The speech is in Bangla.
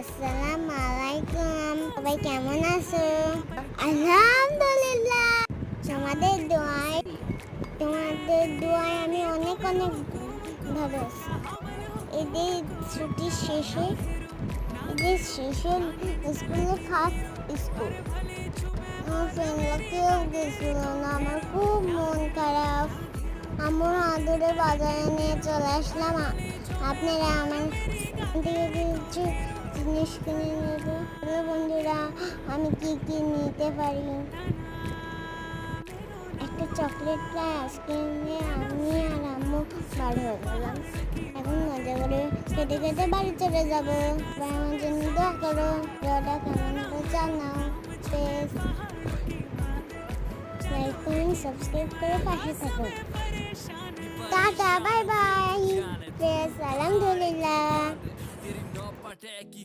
আসসালামু আলাইকুম, সবাই কেমন আছো? আলহামদুলিল্লাহ। তোমাদের দোয়ায় আমি অনেক ভালো আছি। ঈদের ছুটির শেষে স্কুলে ফার্স্ট স্কুল। আমার ফ্রেন্ডরা কেউ গেছিল না, আমার খুব মন খারাপ। আম্মুর হাত ধরে বাজারে নিয়ে চলে আসলাম। আপনারা আমার থেকে কিছু জিনিস কিনে নেবে। বন্ধুরা, আমি কি নিতে পারি? একটা চকলেট প্লাই আইসক্রিম নিয়ে আমি আর আম্মু বার হয়ে গেলাম। এখন মজা করে খেতে খেতে বাড়ি চলে যাবো। আমার জন্য দোয়া করো। দোয়াটা কেমন হলো জানাও। প্লিজ লাইক কমেন্ট সাবস্ক্রাইব করে পাশে থাকো। Tata, bye bye. প্লিজ আলহামদুলিল্লাহ।